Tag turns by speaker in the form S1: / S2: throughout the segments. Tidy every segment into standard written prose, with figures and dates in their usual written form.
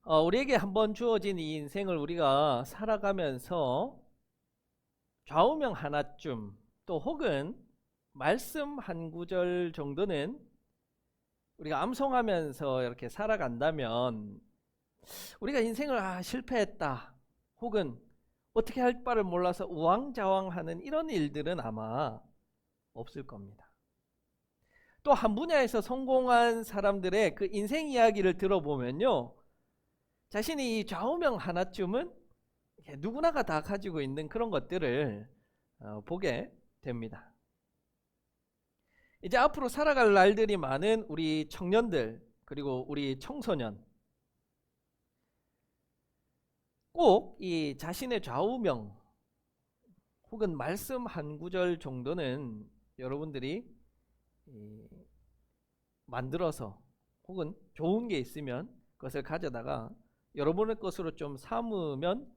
S1: 우리에게 한번 주어진 이 인생을 우리가 살아가면서 좌우명 하나쯤 또 혹은 말씀 한 구절 정도는 우리가 암송하면서 이렇게 살아간다면 우리가 인생을 실패했다 혹은 어떻게 할 바를 몰라서 우왕좌왕하는 이런 일들은 아마 없을 겁니다. 또 한 분야에서 성공한 사람들의 그 인생 이야기를 들어보면요, 자신이 이 좌우명 하나쯤은 누구나가 다 가지고 있는 그런 것들을 보게 됩니다. 이제 앞으로 살아갈 날들이 많은 우리 청년들 그리고 우리 청소년, 꼭 이 자신의 좌우명 혹은 말씀 한 구절 정도는 여러분들이 만들어서 혹은 좋은 게 있으면 그것을 가져다가 여러분의 것으로 좀 삼으면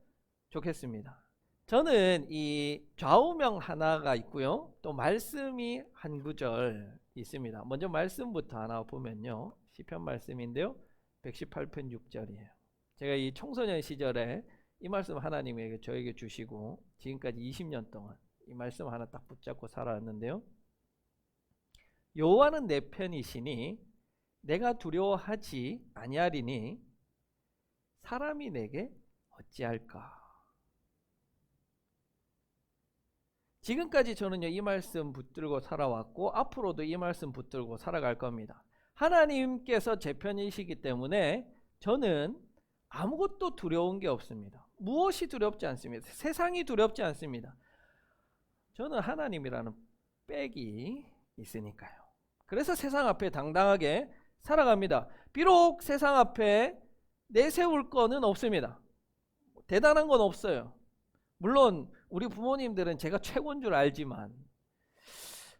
S1: 좋겠습니다. 저는 이 좌우명 하나가 있고요, 또 말씀이 한 구절 있습니다. 먼저 말씀부터 하나 보면요, 시편 말씀인데요, 118편 6절이에요. 제가 이 청소년 시절에 이 말씀 하나님에게 저에게 주시고 지금까지 20년 동안 이 말씀 하나 딱 붙잡고 살아왔는데요, 여호와는 내 편이시니 내가 두려워하지 아니하리니 사람이 내게 어찌할까. 지금까지 저는요, 이 말씀 붙들고 살아왔고 앞으로도 이 말씀 붙들고 살아갈 겁니다. 하나님께서 제 편이시기 때문에 저는 아무것도 두려운 게 없습니다. 무엇이 두렵지 않습니다. 세상이 두렵지 않습니다. 저는 하나님이라는 백이 있으니까요. 그래서 세상 앞에 당당하게 살아갑니다. 비록 세상 앞에 내세울 거는 없습니다. 대단한 건 없어요. 물론 우리 부모님들은 제가 최고인 줄 알지만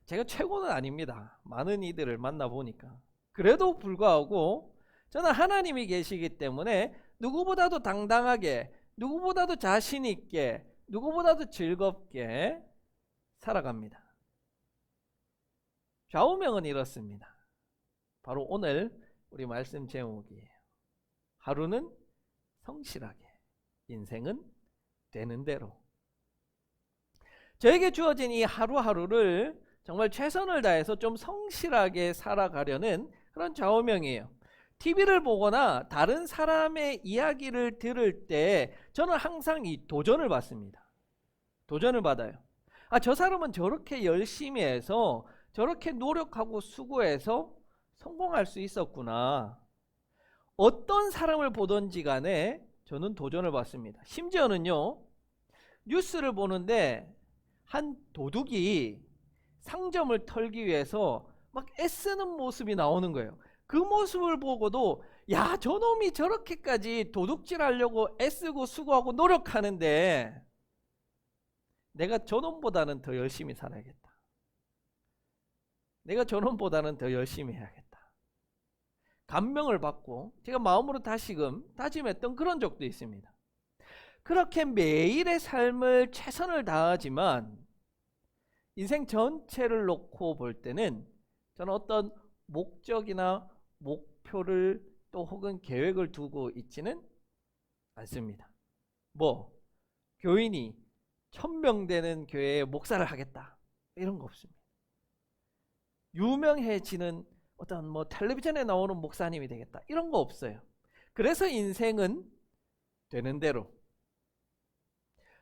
S1: 제가 최고는 아닙니다. 많은 이들을 만나보니까. 그래도 불구하고 저는 하나님이 계시기 때문에 누구보다도 당당하게, 누구보다도 자신 있게, 누구보다도 즐겁게 살아갑니다. 좌우명은 이렇습니다. 바로 오늘 우리 말씀 제목이에요. 하루는 성실하게, 인생은 되는 대로. 저에게 주어진 이 하루하루를 정말 최선을 다해서 좀 성실하게 살아가려는 그런 좌우명이에요. TV를 보거나 다른 사람의 이야기를 들을 때 저는 항상 이 도전을 받습니다. 도전을 받아요. 저 사람은 저렇게 열심히 해서 저렇게 노력하고 수고해서 성공할 수 있었구나. 어떤 사람을 보든지 간에 저는 도전을 받습니다. 심지어는요, 뉴스를 보는데 한 도둑이 상점을 털기 위해서 막 애쓰는 모습이 나오는 거예요. 그 모습을 보고도 야, 저놈이 저렇게까지 도둑질 하려고 애쓰고 수고하고 노력하는데 내가 저놈보다는 더 열심히 살아야겠다. 내가 저놈보다는 더 열심히 해야겠다. 감명을 받고 제가 마음으로 다시금 다짐했던 그런 적도 있습니다. 그렇게 매일의 삶을 최선을 다하지만 인생 전체를 놓고 볼 때는 저는 어떤 목적이나 목표를 또 혹은 계획을 두고 있지는 않습니다. 교인이 1000명 되는 교회에 목사를 하겠다, 이런 거 없습니다. 유명해지는 어떤 텔레비전에 나오는 목사님이 되겠다, 이런 거 없어요. 그래서 인생은 되는 대로.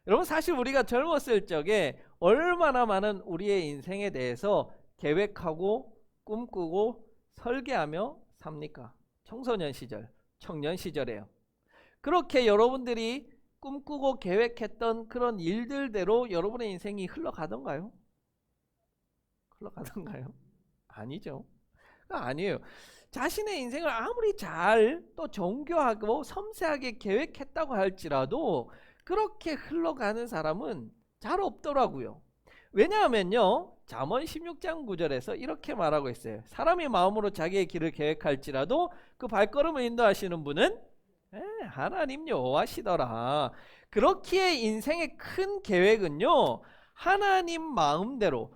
S1: 여러분, 사실 우리가 젊었을 적에 얼마나 많은 우리의 인생에 대해서 계획하고 꿈꾸고 설계하며 삽니까? 청소년 시절, 청년 시절에요. 그렇게 여러분들이 꿈꾸고 계획했던 그런 일들대로 여러분의 인생이 흘러가던가요? 흘러가던가요? 아니죠. 아니에요. 자신의 인생을 아무리 잘 또 정교하고 섬세하게 계획했다고 할지라도 그렇게 흘러가는 사람은 잘 없더라고요. 왜냐하면요, 잠언 16장 9절에서 이렇게 말하고 있어요. 사람이 마음으로 자기의 길을 계획할지라도 그 발걸음을 인도하시는 분은 하나님 여호와시더라. 그렇기에 인생의 큰 계획은요, 하나님 마음대로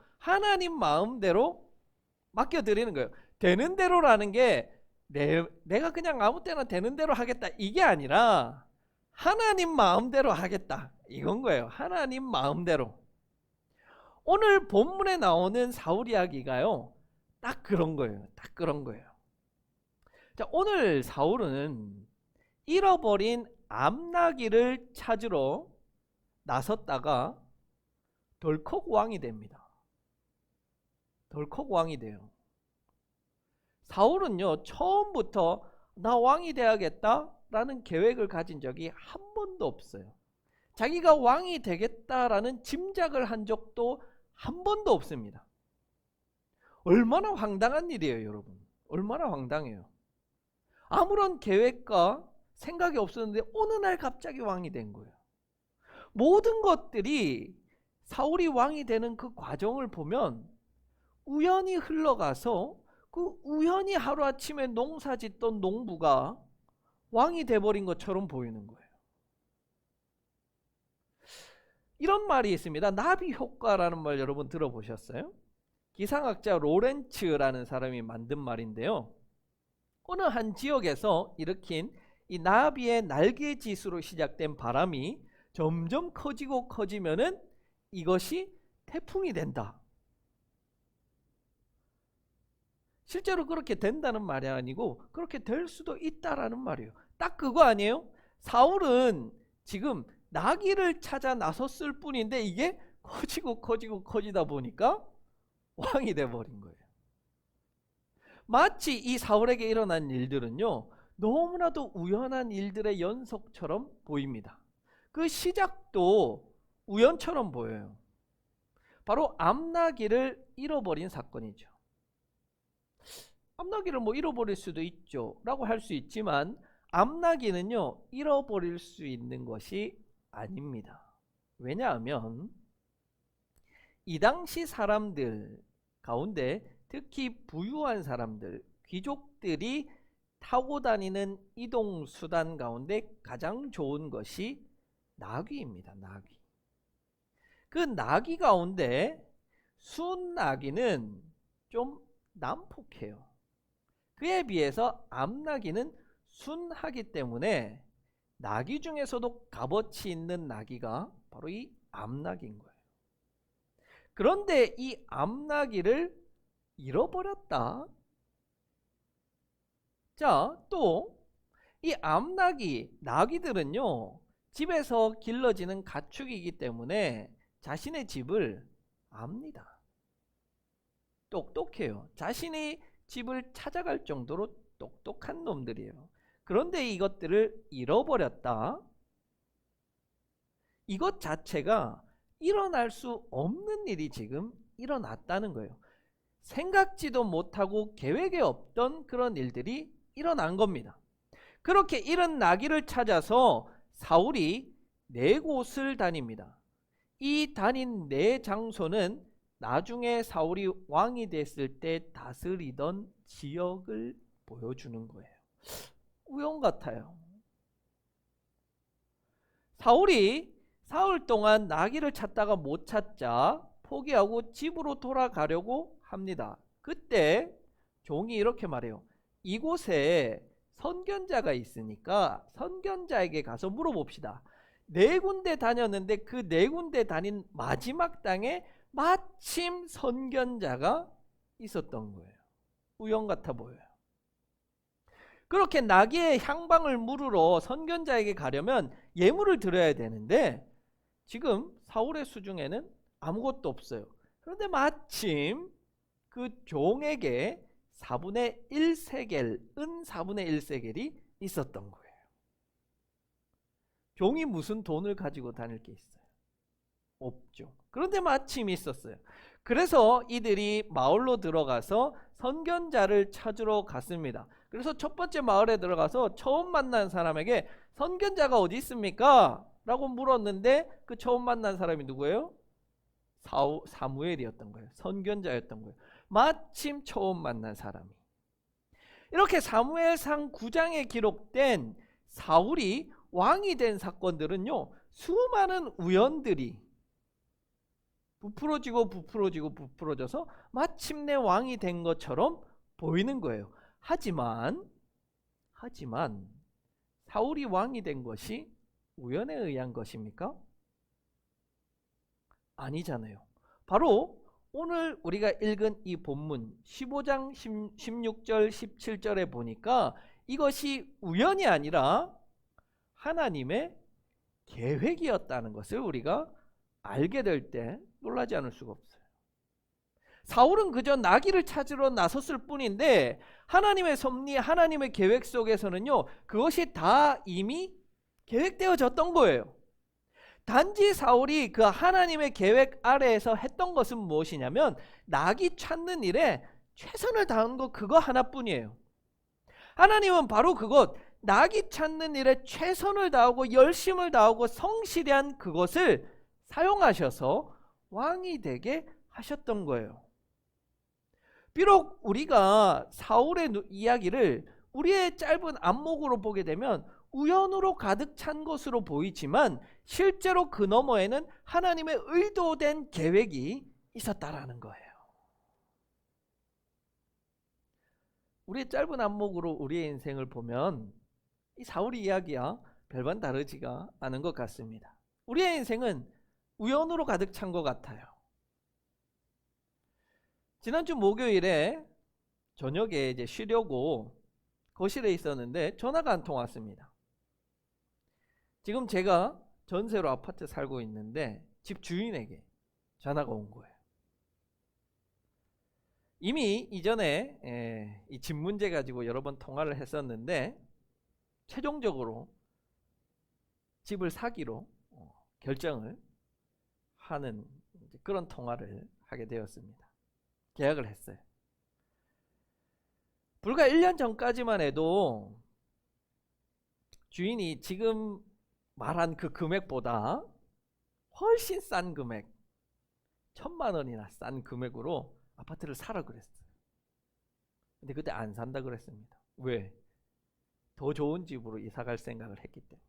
S1: 맡겨드리는 거예요. 되는 대로라는 게 내가 그냥 아무 때나 되는 대로 하겠다 이게 아니라 하나님 마음대로 하겠다 이건 거예요. 하나님 마음대로. 오늘 본문에 나오는 사울 이야기가요, 딱 그런 거예요. 딱 그런 거예요. 자, 오늘 사울은 잃어버린 암나기를 찾으러 나섰다가 덜컥 왕이 됩니다. 덜컥 왕이 돼요. 사울은요, 처음부터 나 왕이 돼야겠다라는 계획을 가진 적이 한 번도 없어요. 자기가 왕이 되겠다라는 짐작을 한 적도 한 번도 없습니다. 얼마나 황당한 일이에요, 여러분. 얼마나 황당해요. 아무런 계획과 생각이 없었는데 어느 날 갑자기 왕이 된 거예요. 모든 것들이 사울이 왕이 되는 그 과정을 보면 우연히 흘러가서 그 우연히 하루아침에 농사 짓던 농부가 왕이 돼버린 것처럼 보이는 거예요. 이런 말이 있습니다. 나비 효과라는 말 여러분 들어보셨어요? 기상학자 로렌츠라는 사람이 만든 말인데요. 어느 한 지역에서 일으킨 이 나비의 날개짓으로 시작된 바람이 점점 커지고 커지면은 이것이 태풍이 된다. 실제로 그렇게 된다는 말이 아니고 그렇게 될 수도 있다라는 말이에요. 딱 그거 아니에요? 사울은 지금 나귀를 찾아 나섰을 뿐인데 이게 커지고 커지고 커지다 보니까 왕이 돼버린 거예요. 마치 이 사울에게 일어난 일들은요, 너무나도 우연한 일들의 연속처럼 보입니다. 그 시작도 우연처럼 보여요. 바로 암나기를 잃어버린 사건이죠. 암나기를 뭐 잃어버릴 수도 있죠 라고 할 수 있지만 암나기는요, 잃어버릴 수 있는 것이 아닙니다. 왜냐하면 이 당시 사람들 가운데 특히 부유한 사람들, 귀족들이 타고 다니는 이동수단 가운데 가장 좋은 것이 나귀입니다. 나귀. 그 나귀 가운데 순나귀는 좀 난폭해요. 그에 비해서 암나귀는 순하기 때문에 나귀 중에서도 값어치 있는 나귀가 바로 이 암나귀인 거예요. 그런데 이 암나귀를 잃어버렸다. 자, 또 이 암나귀, 나귀들은요, 집에서 길러지는 가축이기 때문에 자신의 집을 압니다. 똑똑해요. 자신의 집을 찾아갈 정도로 똑똑한 놈들이에요. 그런데 이것들을 잃어버렸다. 이것 자체가 일어날 수 없는 일이 지금 일어났다는 거예요. 생각지도 못하고 계획에 없던 그런 일들이 일어난 겁니다. 그렇게 잃은 나귀를 찾아서 사울이 4곳을 다닙니다. 이 다닌 4장소는 나중에 사울이 왕이 됐을 때 다스리던 지역을 보여주는 거예요. 우연 같아요. 사울이 사흘 동안 나귀를 찾다가 못 찾자 포기하고 집으로 돌아가려고 합니다. 그때 종이 이렇게 말해요. 이곳에 선견자가 있으니까 선견자에게 가서 물어봅시다. 4군데 다녔는데 그 4군데 다닌 마지막 땅에 마침 선견자가 있었던 거예요. 우연 같아 보여요. 그렇게 나귀의 향방을 물으러 선견자에게 가려면 예물을 드려야 되는데 지금 사울의 수중에는 아무것도 없어요. 그런데 마침 그 종에게 4분의 1세겔, 은 4분의 1세겔이 있었던 거예요. 종이 무슨 돈을 가지고 다닐 게 있어요? 없죠. 그런데 마침 있었어요. 그래서 이들이 마을로 들어가서 선견자를 찾으러 갔습니다. 그래서 첫 번째 마을에 들어가서 처음 만난 사람에게 선견자가 어디 있습니까? 라고 물었는데 그 처음 만난 사람이 누구예요? 사무엘이었던 거예요. 선견자였던 거예요. 마침 처음 만난 사람이. 이렇게 사무엘상 9장에 기록된 사울이 왕이 된 사건들은요, 수많은 우연들이 부풀어져서 마침내 왕이 된 것처럼 보이는 거예요. 하지만 하지만 사울이 왕이 된 것이 우연에 의한 것입니까? 아니잖아요. 바로 오늘 우리가 읽은 이 본문 15장 16절 17절에 보니까 이것이 우연이 아니라 하나님의 계획이었다는 것을 우리가 알게 될 때 놀라지 않을 수가 없어요. 사울은 그저 나귀를 찾으러 나섰을 뿐인데 하나님의 섭리, 하나님의 계획 속에서는요, 그것이 다 이미 계획되어졌던 거예요. 단지 사울이 그 하나님의 계획 아래에서 했던 것은 무엇이냐면 나귀 찾는 일에 최선을 다한 것 그거 하나뿐이에요. 하나님은 바로 그것, 나귀 찾는 일에 최선을 다하고 열심을 다하고 성실히 한 그것을 사용하셔서 왕이 되게 하셨던 거예요. 비록 우리가 사울의 이야기를 우리의 짧은 안목으로 보게 되면 우연으로 가득 찬 것으로 보이지만 실제로 그 너머에는 하나님의 의도된 계획이 있었다라는 거예요. 우리의 짧은 안목으로 우리의 인생을 보면 이 사울의 이야기와 별반 다르지가 않은 것 같습니다. 우리의 인생은 우연으로 가득 찬 것 같아요. 지난주 목요일에 저녁에 이제 쉬려고 거실에 있었는데 전화가 한 통 왔습니다. 지금 제가 전세로 아파트 살고 있는데 집 주인에게 전화가 온 거예요. 이미 이전에 이 집 문제 가지고 여러 번 통화를 했었는데 최종적으로 집을 사기로 결정을 하는 그런 통화를 하게 되었습니다. 계약을 했어요. 불과 1년 전까지만 해도 주인이 지금 말한 그 금액보다 훨씬 싼 금액, 1,000만 원이나 싼 금액으로 아파트를 사라 그랬어요. 근데 그때 안 산다 그랬습니다. 왜? 더 좋은 집으로 이사 갈 생각을 했기 때문에.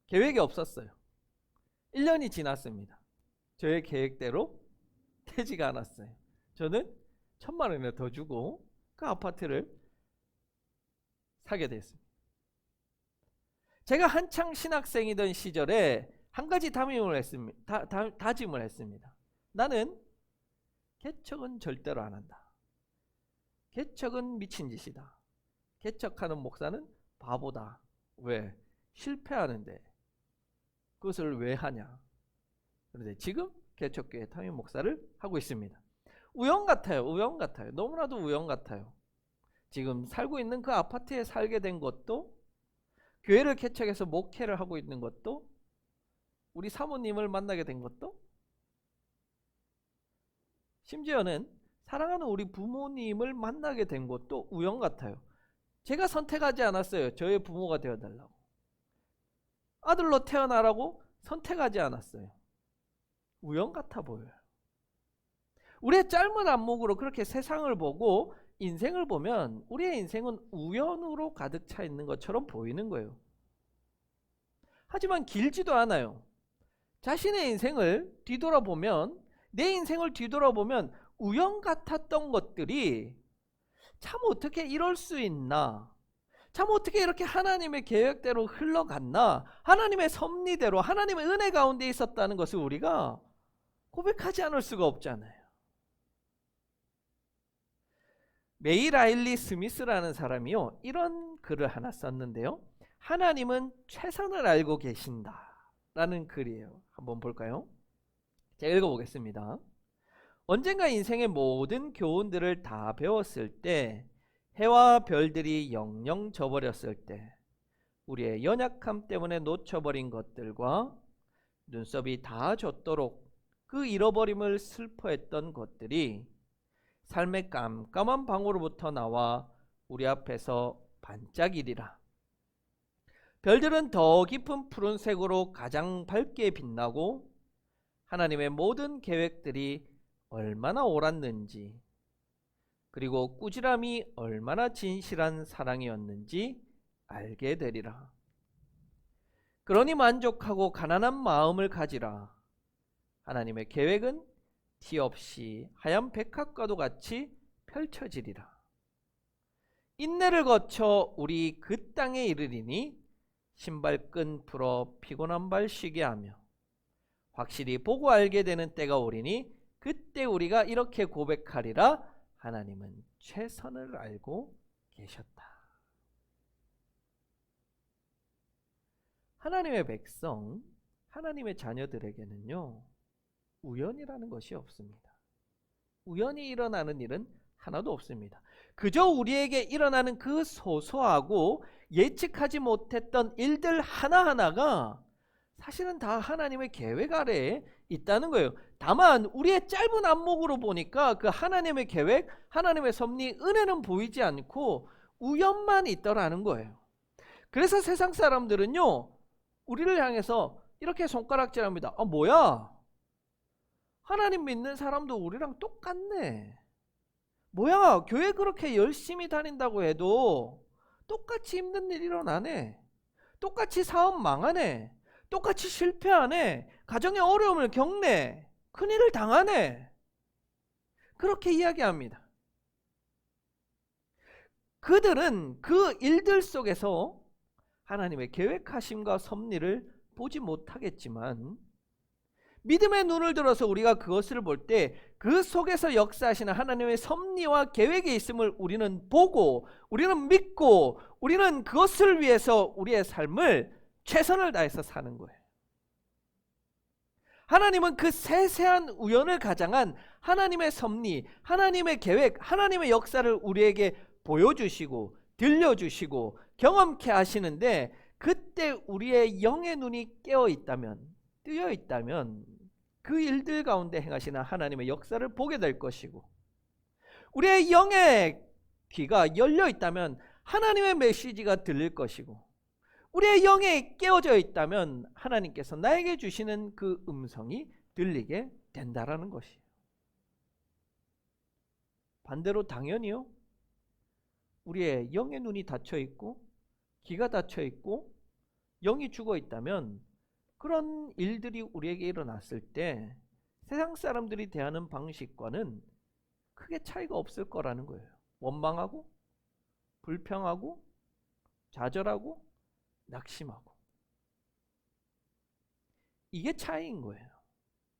S1: 계획이 없었어요. 1년이 지났습니다. 저의 계획대로 되지가 않았어요. 저는 1,000만 원이나 더 주고 그 아파트를 사게 됐습니다. 제가 한창 신학생이던 시절에 한 가지 다짐을 했습니다. 나는 개척은 절대로 안 한다. 개척은 미친 짓이다. 개척하는 목사는 바보다. 왜? 실패하는데 그것을 왜 하냐. 그런데 지금 개척교회 담임 목사를 하고 있습니다. 우연 같아요. 우연 같아요. 너무나도 우연 같아요. 지금 살고 있는 그 아파트에 살게 된 것도, 교회를 개척해서 목회를 하고 있는 것도, 우리 사모님을 만나게 된 것도, 심지어는 사랑하는 우리 부모님을 만나게 된 것도 우연 같아요. 제가 선택하지 않았어요. 저의 부모가 되어달라고. 아들로 태어나라고 선택하지 않았어요. 우연 같아 보여요. 우리의 짧은 안목으로 그렇게 세상을 보고 인생을 보면 우리의 인생은 우연으로 가득 차 있는 것처럼 보이는 거예요. 하지만 길지도 않아요. 자신의 인생을 뒤돌아보면, 내 인생을 뒤돌아보면 우연 같았던 것들이 참 어떻게 이럴 수 있나, 참 어떻게 이렇게 하나님의 계획대로 흘러갔나, 하나님의 섭리대로 하나님의 은혜 가운데 있었다는 것을 우리가 고백하지 않을 수가 없잖아요. 메이 라일리 스미스라는 사람이요, 이런 글을 하나 썼는데요. 하나님은 최선을 알고 계신다 라는 글이에요. 한번 볼까요? 제가 읽어보겠습니다. 언젠가 인생의 모든 교훈들을 다 배웠을 때, 해와 별들이 영영 져버렸을 때, 우리의 연약함 때문에 놓쳐버린 것들과 눈썹이 다 젖도록 그 잃어버림을 슬퍼했던 것들이 삶의 깜깜한 방으로부터 나와 우리 앞에서 반짝이리라. 별들은 더 깊은 푸른색으로 가장 밝게 빛나고 하나님의 모든 계획들이 얼마나 옳았는지, 그리고 꾸지람이 얼마나 진실한 사랑이었는지 알게 되리라. 그러니 만족하고 가난한 마음을 가지라. 하나님의 계획은 티 없이 하얀 백합과도 같이 펼쳐지리라. 인내를 거쳐 우리 그 땅에 이르리니 신발끈 풀어 피곤한 발 쉬게 하며 확실히 보고 알게 되는 때가 오리니 그때 우리가 이렇게 고백하리라. 하나님은 최선을 알고 계셨다. 하나님의 백성, 하나님의 자녀들에게는요, 우연이라는 것이 없습니다. 우연히 일어나는 일은 하나도 없습니다. 그저 우리에게 일어나는 그 소소하고 예측하지 못했던 일들 하나하나가 사실은 다 하나님의 계획 아래에 있다는 거예요. 다만 우리의 짧은 안목으로 보니까 그 하나님의 계획, 하나님의 섭리, 은혜는 보이지 않고 우연만 있더라는 거예요. 그래서 세상 사람들은요, 우리를 향해서 이렇게 손가락질합니다. 뭐야? 하나님 믿는 사람도 우리랑 똑같네. 뭐야? 교회 그렇게 열심히 다닌다고 해도 똑같이 힘든 일 일어나네. 똑같이 사업 망하네. 똑같이 실패하네. 가정의 어려움을 겪네. 큰일을 당하네. 그렇게 이야기합니다. 그들은 그 일들 속에서 하나님의 계획하심과 섭리를 보지 못하겠지만 믿음의 눈을 들어서 우리가 그것을 볼 때 그 속에서 역사하시는 하나님의 섭리와 계획이 있음을 우리는 보고, 우리는 믿고, 우리는 그것을 위해서 우리의 삶을 최선을 다해서 사는 거예요. 하나님은 그 세세한 우연을 가장한 하나님의 섭리, 하나님의 계획, 하나님의 역사를 우리에게 보여주시고 들려주시고 경험케 하시는데, 그때 우리의 영의 눈이 깨어 있다면, 뜨여 있다면 그 일들 가운데 행하시는 하나님의 역사를 보게 될 것이고, 우리의 영의 귀가 열려 있다면 하나님의 메시지가 들릴 것이고, 우리의 영에 깨어져 있다면 하나님께서 나에게 주시는 그 음성이 들리게 된다라는 것이에요. 반대로 당연히요, 우리의 영의 눈이 닫혀 있고 귀가 닫혀 있고 영이 죽어 있다면 그런 일들이 우리에게 일어났을 때 세상 사람들이 대하는 방식과는 크게 차이가 없을 거라는 거예요. 원망하고 불평하고 좌절하고 낙심하고. 이게 차이인 거예요.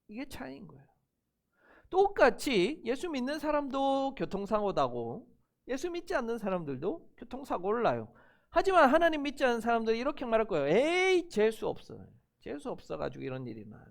S1: 이게 차이인 거예요. 똑같이 예수 믿는 사람도 교통사고 나고 예수 믿지 않는 사람들도 교통사고를 나요. 하지만 하나님 믿지 않는 사람들이 이렇게 말할 거예요. 에이, 재수 없어. 재수 없어가지고 이런 일이 나네.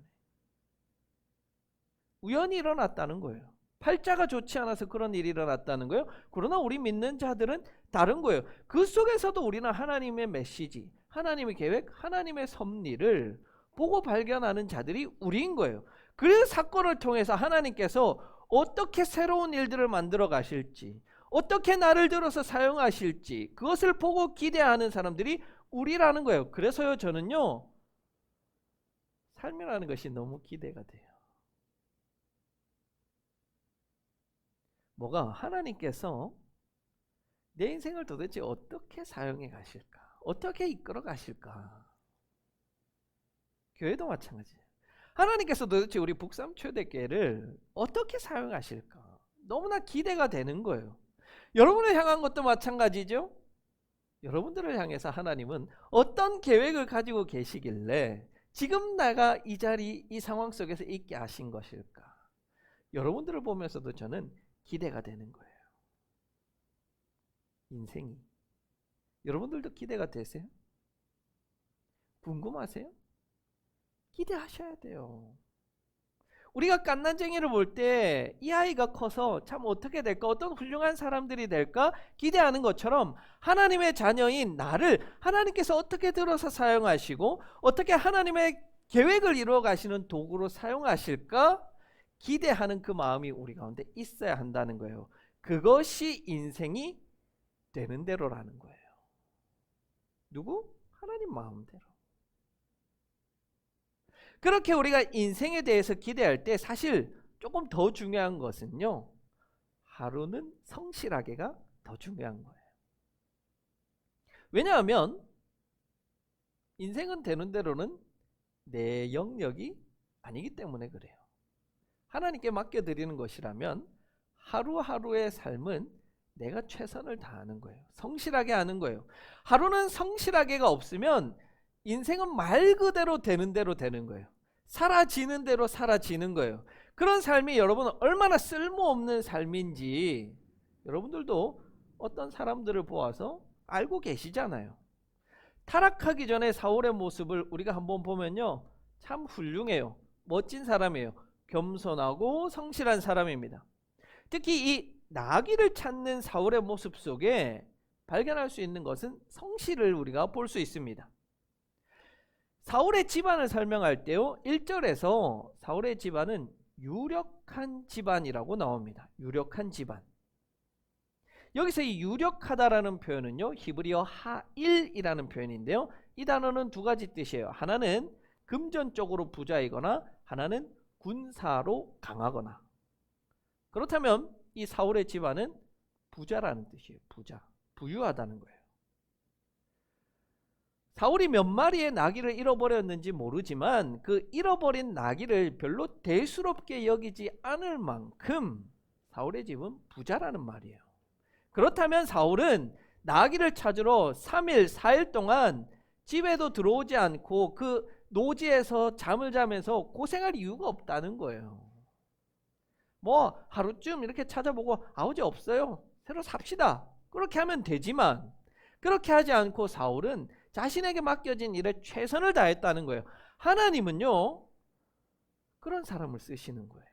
S1: 우연히 일어났다는 거예요. 팔자가 좋지 않아서 그런 일이 일어났다는 거예요. 그러나 우리 믿는 자들은 다른 거예요. 그 속에서도 우리는 하나님의 메시지, 하나님의 계획, 하나님의 섭리를 보고 발견하는 자들이 우리인 거예요. 그 사건을 통해서 하나님께서 어떻게 새로운 일들을 만들어 가실지, 어떻게 나를 들어서 사용하실지 그것을 보고 기대하는 사람들이 우리라는 거예요. 그래서요, 저는요, 삶이라는 것이 너무 기대가 돼요. 뭐가 하나님께서 내 인생을 도대체 어떻게 사용해 가실까? 어떻게 이끌어 가실까? 교회도 마찬가지예요. 하나님께서 도대체 우리 북삼 초대교회를 어떻게 사용하실까? 너무나 기대가 되는 거예요. 여러분을 향한 것도 마찬가지죠. 여러분들을 향해서 하나님은 어떤 계획을 가지고 계시길래 지금 내가 이 자리, 이 상황 속에서 있게 하신 것일까? 여러분들을 보면서도 저는 기대가 되는 거예요. 인생이. 여러분들도 기대가 되세요? 궁금하세요? 기대하셔야 돼요. 우리가 갓난쟁이를 볼 때 이 아이가 커서 참 어떻게 될까, 어떤 훌륭한 사람들이 될까 기대하는 것처럼 하나님의 자녀인 나를 하나님께서 어떻게 들어서 사용하시고 어떻게 하나님의 계획을 이루어 가시는 도구로 사용하실까 기대하는 그 마음이 우리 가운데 있어야 한다는 거예요. 그것이 인생이 되는 대로라는 거예요. 누구? 하나님 마음대로. 그렇게 우리가 인생에 대해서 기대할 때 사실 조금 더 중요한 것은요, 하루는 성실하게가 더 중요한 거예요. 왜냐하면 인생은 되는 대로는 내 영역이 아니기 때문에 그래요. 하나님께 맡겨드리는 것이라면 하루하루의 삶은 내가 최선을 다하는 거예요. 성실하게 하는 거예요. 하루는 성실하게가 없으면 인생은 말 그대로 되는 대로 되는 거예요. 사라지는 대로 사라지는 거예요. 그런 삶이 여러분 얼마나 쓸모없는 삶인지 여러분들도 어떤 사람들을 보아서 알고 계시잖아요. 타락하기 전에 사울의 모습을 우리가 한번 보면요, 참 훌륭해요. 멋진 사람이에요. 겸손하고 성실한 사람입니다. 특히 이 나귀를 찾는 사울의 모습 속에 발견할 수 있는 것은 성실을 우리가 볼 수 있습니다. 사울의 집안을 설명할 때요, 1절에서 사울의 집안은 유력한 집안이라고 나옵니다. 유력한 집안. 여기서 이 유력하다라는 표현은요, 히브리어 하일이라는 표현인데요, 이 단어는 두 가지 뜻이에요. 하나는 금전적으로 부자이거나 하나는 군사로 강하거나. 그렇다면 이 사울의 집안은 부자라는 뜻이에요. 부자, 부유하다는 거예요. 사울이 몇 마리의 나귀를 잃어버렸는지 모르지만 그 잃어버린 나귀를 별로 대수롭게 여기지 않을 만큼 사울의 집은 부자라는 말이에요. 그렇다면 사울은 나귀를 찾으러 3일, 4일 동안 집에도 들어오지 않고 그 노지에서 잠을 자면서 고생할 이유가 없다는 거예요. 뭐 하루쯤 이렇게 찾아보고 아버지 없어요, 새로 삽시다, 그렇게 하면 되지만 그렇게 하지 않고 사울은 자신에게 맡겨진 일에 최선을 다했다는 거예요. 하나님은요, 그런 사람을 쓰시는 거예요.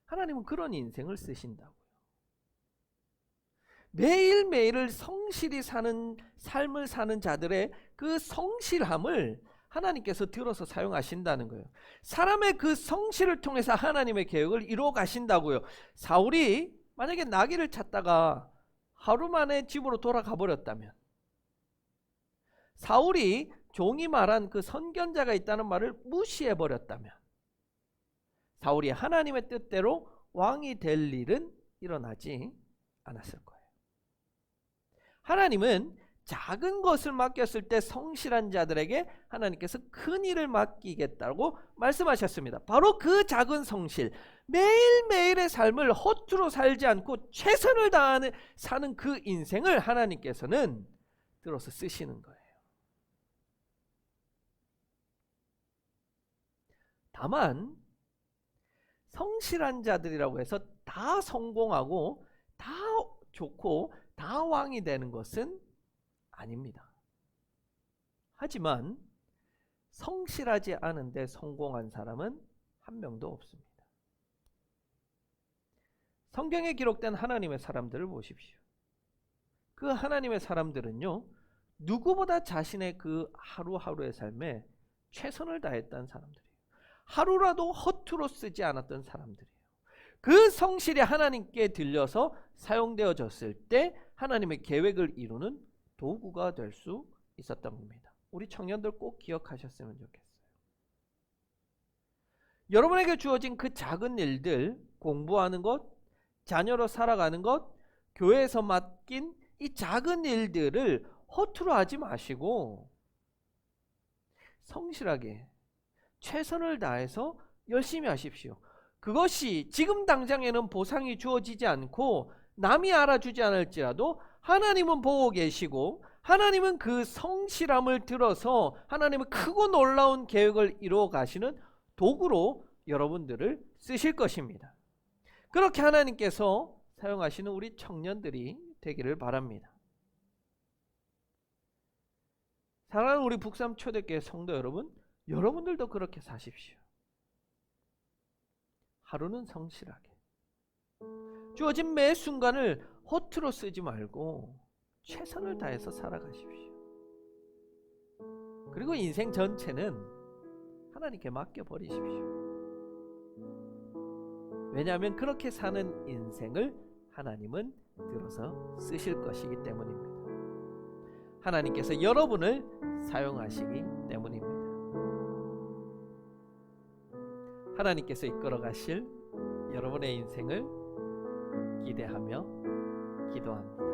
S1: 하나님은 그런 인생을 쓰신다고요. 매일매일을 성실히 사는 삶을 사는 자들의 그 성실함을 하나님께서 들어서 사용하신다는 거예요. 사람의 그 성실을 통해서 하나님의 계획을 이루어 가신다고요. 사울이 만약에 나귀를 찾다가 하루 만에 집으로 돌아가 버렸다면, 사울이 종이 말한 그 선견자가 있다는 말을 무시해 버렸다면, 사울이 하나님의 뜻대로 왕이 될 일은 일어나지 않았을 거예요. 하나님은 작은 것을 맡겼을 때 성실한 자들에게 하나님께서 큰 일을 맡기겠다고 말씀하셨습니다. 바로 그 작은 성실, 매일매일의 삶을 허투루 살지 않고 최선을 다하는 사는 그 인생을 하나님께서는 들어서 쓰시는 거예요. 다만 성실한 자들이라고 해서 다 성공하고 다 좋고 다 왕이 되는 것은 아닙니다. 하지만 성실하지 않은데 성공한 사람은 한 명도 없습니다. 성경에 기록된 하나님의 사람들을 보십시오. 그 하나님의 사람들은요, 누구보다 자신의 그 하루하루의 삶에 최선을 다했던 사람들이에요. 하루라도 허투루 쓰지 않았던 사람들이에요. 그 성실이 하나님께 들려서 사용되어졌을 때 하나님의 계획을 이루는 도구가 될 수 있었던 겁니다. 우리 청년들 꼭 기억하셨으면 좋겠어요. 여러분에게 주어진 그 작은 일들, 공부하는 것, 자녀로 살아가는 것, 교회에서 맡긴 이 작은 일들을 허투루 하지 마시고 성실하게 최선을 다해서 열심히 하십시오. 그것이 지금 당장에는 보상이 주어지지 않고 남이 알아주지 않을지라도 하나님은 보고 계시고 하나님은 그 성실함을 들어서 하나님은 크고 놀라운 계획을 이루어 가시는 도구로 여러분들을 쓰실 것입니다. 그렇게 하나님께서 사용하시는 우리 청년들이 되기를 바랍니다. 사랑하는 우리 북삼 초대교회 성도 여러분, 여러분들도 그렇게 사십시오. 하루는 성실하게 주어진 매 순간을 허투루 쓰지 말고 최선을 다해서 살아가십시오. 그리고 인생 전체는 하나님께 맡겨버리십시오. 왜냐하면 그렇게 사는 인생을 하나님은 들어서 쓰실 것이기 때문입니다. 하나님께서 여러분을 사용하시기 때문입니다. 하나님께서 이끌어 가실 여러분의 인생을 기대하며 기도합니다.